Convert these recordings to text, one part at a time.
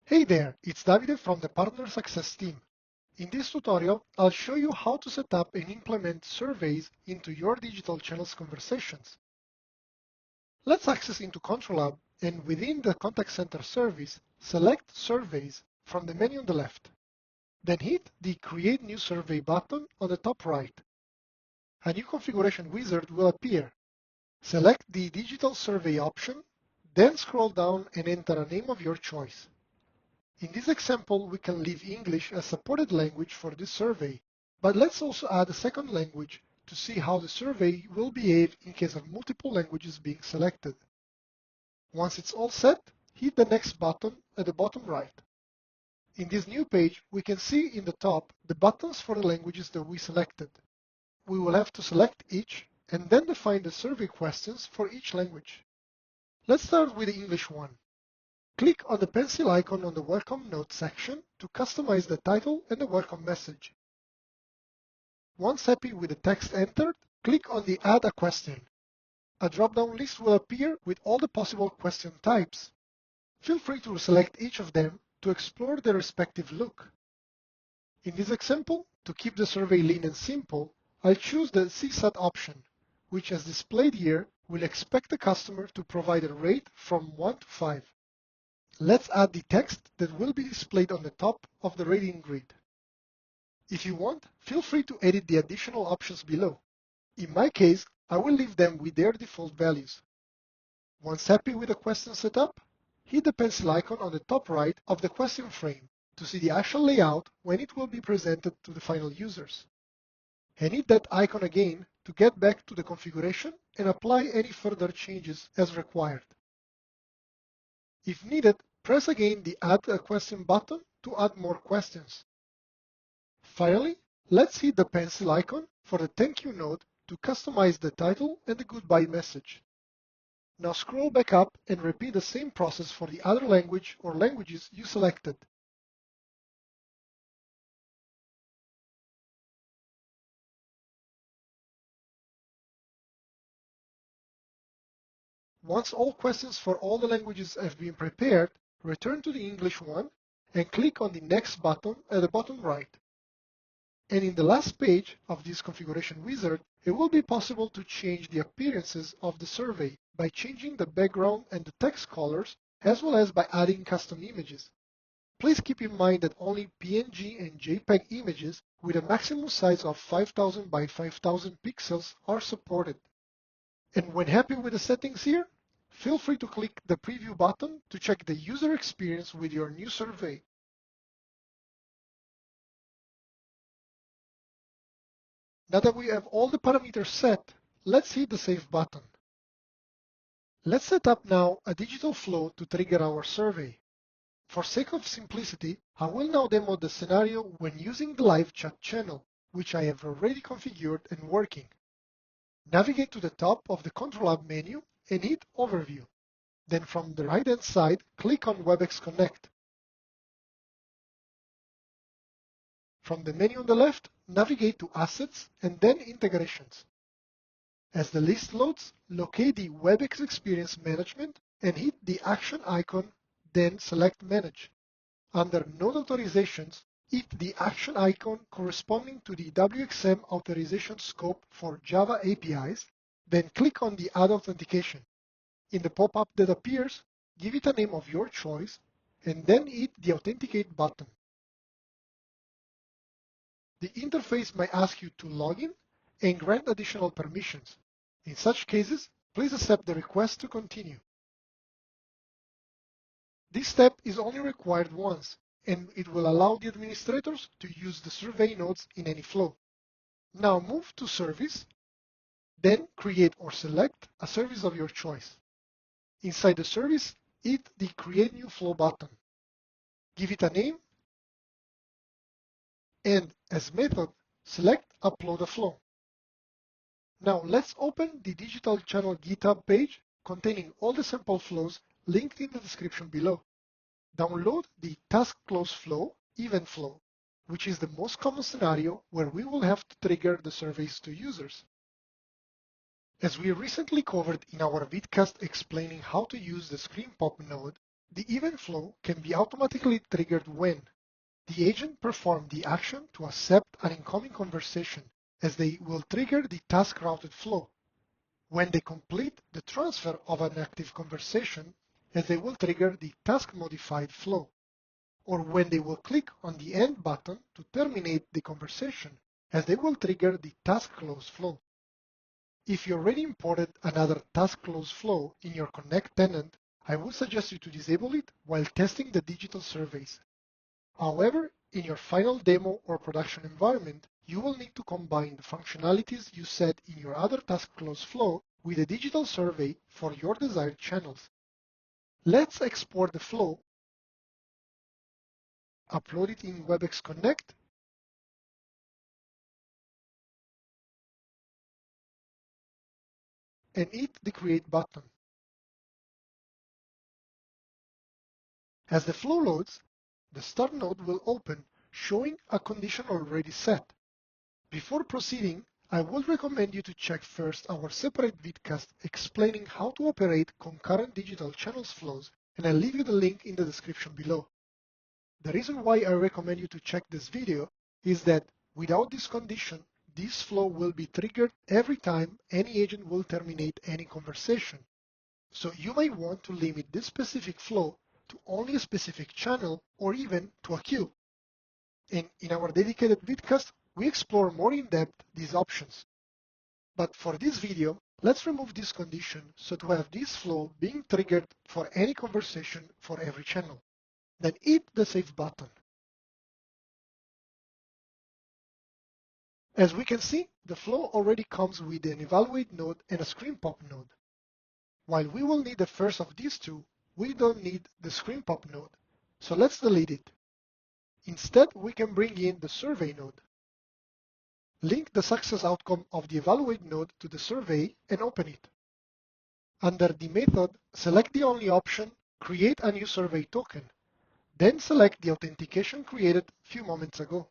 Hey there, it's Davide from the Partner Success team. In this tutorial, I'll show you how to set up and implement surveys into your digital channels conversations. Let's access into Control Hub and within the Contact Center service, select Surveys from the menu on the left. Then hit the Create New Survey button on the top right. A new configuration wizard will appear. Select the Digital Survey option, then scroll down and enter a name of your choice. In this example, we can leave English as supported language for this survey, but let's also add a second language to see how the survey will behave in case of multiple languages being selected. Once it's all set, hit the Next button at the bottom right. In this new page, we can see in the top the buttons for the languages that we selected. We will have to select each and then define the survey questions for each language. Let's start with the English one. Click on the pencil icon on the Welcome Note section to customize the title and the welcome message. Once happy with the text entered, click on the Add a Question. A drop-down list will appear with all the possible question types. Feel free to select each of them to explore their respective look. In this example, to keep the survey lean and simple, I'll choose the CSAT option, which as displayed here will expect the customer to provide a rate from 1 to 5. Let's add the text that will be displayed on the top of the rating grid. If you want, feel free to edit the additional options below. In my case, I will leave them with their default values. Once happy with the question setup, hit the pencil icon on the top right of the question frame to see the actual layout when it will be presented to the final users. And hit that icon again to get back to the configuration and apply any further changes as required. If needed, press again the Add a Question button to add more questions. Finally, let's hit the pencil icon for the Thank You note to customize the title and the goodbye message. Now scroll back up and repeat the same process for the other language or languages you selected. Once all questions for all the languages have been prepared, return to the English one and click on the Next button at the bottom right. And in the last page of this configuration wizard, it will be possible to change the appearances of the survey by changing the background and the text colors, as well as by adding custom images. Please keep in mind that only PNG and JPEG images with a maximum size of 5000 by 5000 pixels are supported. And when happy with the settings here, feel free to click the preview button to check the user experience with your new survey. Now that we have all the parameters set, let's hit the Save button. Let's set up now a digital flow to trigger our survey. For sake of simplicity, I will now demo the scenario when using the live chat channel, which I have already configured and working. Navigate to the top of the Control Hub menu and hit Overview. Then from the right-hand side, click on Webex Connect. From the menu on the left, navigate to Assets and then Integrations. As the list loads, locate the Webex Experience Management and hit the action icon, then select Manage. Under Node Authorizations, hit the action icon corresponding to the WXM authorization scope for Java APIs, then click on the Add Authentication. In the pop-up that appears, give it a name of your choice, and then hit the Authenticate button. The interface might ask you to log in and grant additional permissions. In such cases, please accept the request to continue. This step is only required once, and it will allow the administrators to use the survey nodes in any flow. Now move to Service, then create or select a service of your choice. Inside the service, hit the Create New Flow button. Give it a name, and as method, select Upload a Flow. Now let's open the digital channel GitHub page containing all the sample flows linked in the description below. Download the Task Close Flow, Event Flow, which is the most common scenario where we will have to trigger the surveys to users. As we recently covered in our vidcast explaining how to use the Screen Pop node, The event flow can be automatically triggered when the agent performs the action to accept an incoming conversation, as they will trigger the task routed flow, when they complete the transfer of an active conversation, as they will trigger the task modified flow, or when they will click on the end button to terminate the conversation, as they will trigger the task close flow. If you already imported another task close flow in your Connect tenant, I would suggest you to disable it while testing the digital surveys. However, in your final demo or production environment, you will need to combine the functionalities you set in your other task close flow with a digital survey for your desired channels. Let's export the flow, upload it in Webex Connect, and hit the Create button. As the flow loads, the Start node will open, showing a condition already set. Before proceeding, I would recommend you to check first our separate vidcast explaining how to operate concurrent digital channels flows, and I'll leave you the link in the description below. The reason why I recommend you to check this video is that without this condition, this flow will be triggered every time any agent will terminate any conversation. So you may want to limit this specific flow to only a specific channel or even to a queue. And in our dedicated vidcast, we explore more in depth these options. But for this video, let's remove this condition so to have this flow being triggered for any conversation for every channel. Then hit the Save button. As we can see, the flow already comes with an Evaluate node and a Screen Pop node. While we will need the first of these two, we don't need the Screen Pop node, so let's delete it. Instead, we can bring in the Survey node. Link the success outcome of the Evaluate node to the survey and open it. Under the method, select the only option, Create a new survey token. Then select the authentication created a few moments ago.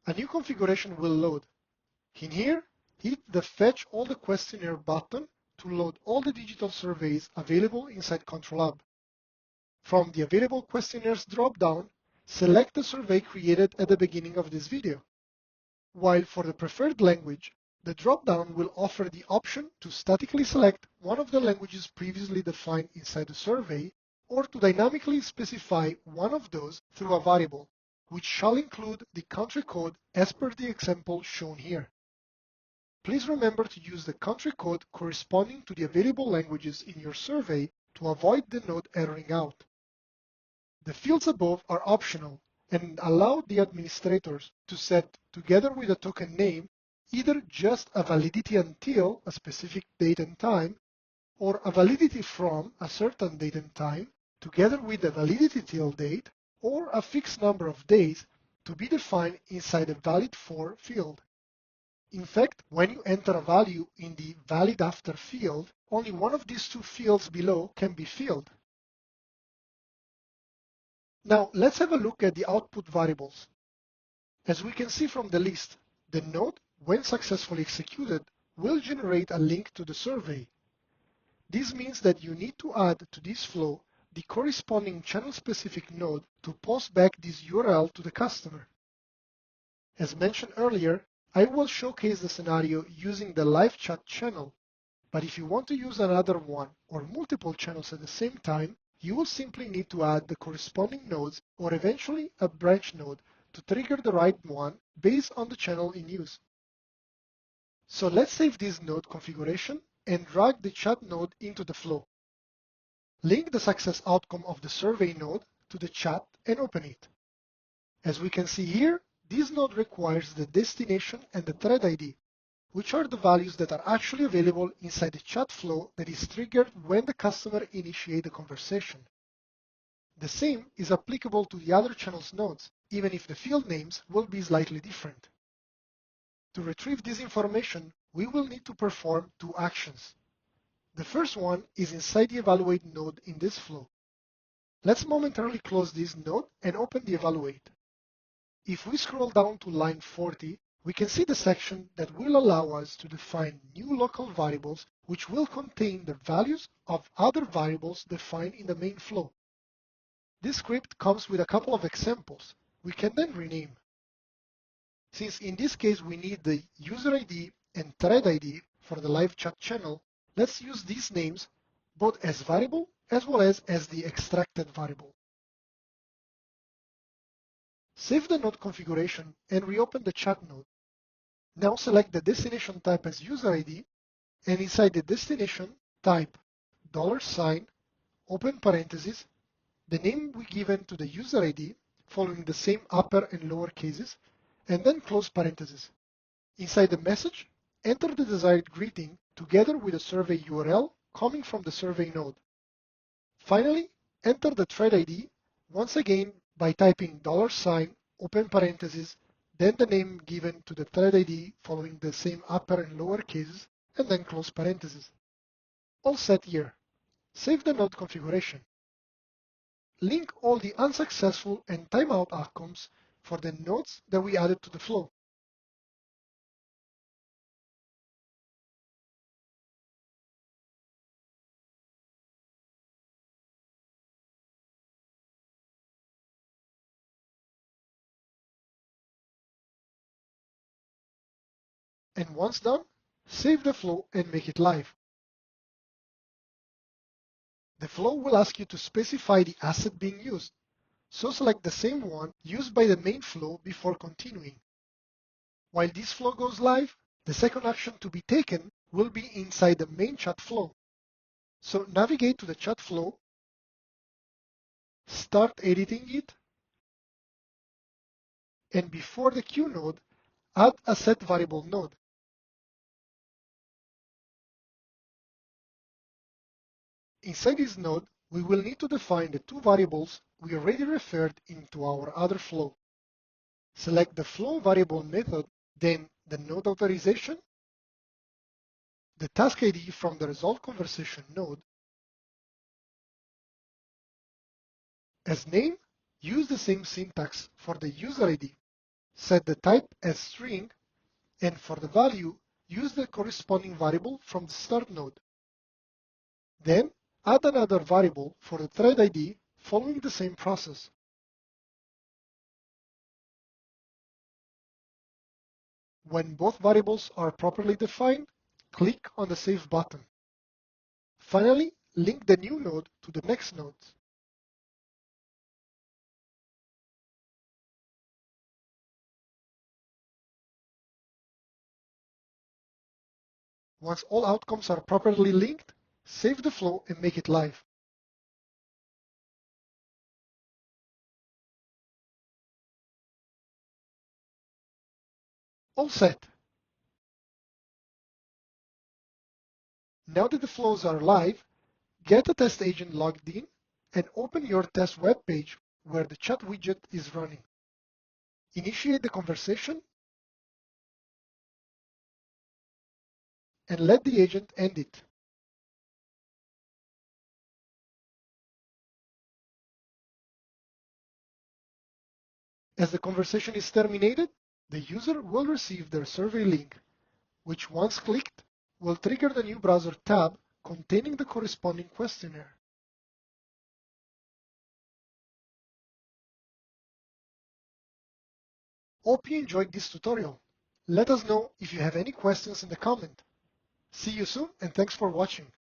A new configuration will load. In here, hit the Fetch all the questionnaire button to load all the digital surveys available inside Control Hub. From the Available Questionnaires drop-down, select the survey created at the beginning of this video. While for the preferred language, the drop-down will offer the option to statically select one of the languages previously defined inside the survey, or to dynamically specify one of those through a variable, which shall include the country code as per the example shown here. Please remember to use the country code corresponding to the available languages in your survey to avoid the node erroring out. The fields above are optional and allow the administrators to set, together with a token name, either just a validity until a specific date and time, or a validity from a certain date and time, together with a validity till date, or a fixed number of days to be defined inside a valid for field. In fact, when you enter a value in the valid after field, only one of these two fields below can be filled. Now, let's have a look at the output variables. As we can see from the list, the node, when successfully executed, will generate a link to the survey. This means that you need to add to this flow the corresponding channel-specific node to post back this URL to the customer. As mentioned earlier, I will showcase the scenario using the live chat channel, but if you want to use another one or multiple channels at the same time, you will simply need to add the corresponding nodes or eventually a branch node to trigger the right one based on the channel in use. So let's save this node configuration and drag the chat node into the flow. Link the success outcome of the survey node to the chat and open it. As we can see here, this node requires the destination and the thread ID, which are the values that are actually available inside the chat flow that is triggered when the customer initiates the conversation. The same is applicable to the other channel's nodes, even if the field names will be slightly different. To retrieve this information, we will need to perform two actions. The first one is inside the Evaluate node in this flow. Let's momentarily close this node and open the Evaluate. If we scroll down to line 40, we can see the section that will allow us to define new local variables which will contain the values of other variables defined in the main flow. This script comes with a couple of examples we can then rename. Since in this case we need the user ID and thread ID for the live chat channel, let's use these names both as variable as well as the extracted variable. Save the node configuration and reopen the chat node. Now select the destination type as user ID, and inside the destination type $, open parentheses, the name we given to the user ID following the same upper and lower cases, and then close parentheses. Inside the message, enter the desired greeting together with a survey URL coming from the survey node. Finally, enter the thread ID once again by typing $, open parentheses, then the name given to the thread ID following the same upper and lower cases, and then close parentheses. All set here. Save the node configuration. Link all the unsuccessful and timeout outcomes for the nodes that we added to the flow. And once done, save the flow and make it live. The flow will ask you to specify the asset being used, so select the same one used by the main flow before continuing. While this flow goes live, the second action to be taken will be inside the main chat flow. So navigate to the chat flow, start editing it, and before the queue node, add a set variable node. Inside this node, we will need to define the two variables we already referred into our other flow. Select the flow variable method, then the node authorization, the task ID from the resolve conversation node. As name, use the same syntax for the user ID. Set the type as string, and for the value, use the corresponding variable from the start node. Then, add another variable for the thread ID following the same process. When both variables are properly defined, click on the Save button. Finally, link the new node to the next node. Once all outcomes are properly linked, save the flow and make it live. All set. Now that the flows are live, get a test agent logged in and open your test web page where the chat widget is running. Initiate the conversation and let the agent end it. As the conversation is terminated, the user will receive their survey link, which once clicked will trigger the new browser tab containing the corresponding questionnaire. Hope you enjoyed this tutorial. Let us know if you have any questions in the comment. See you soon and thanks for watching.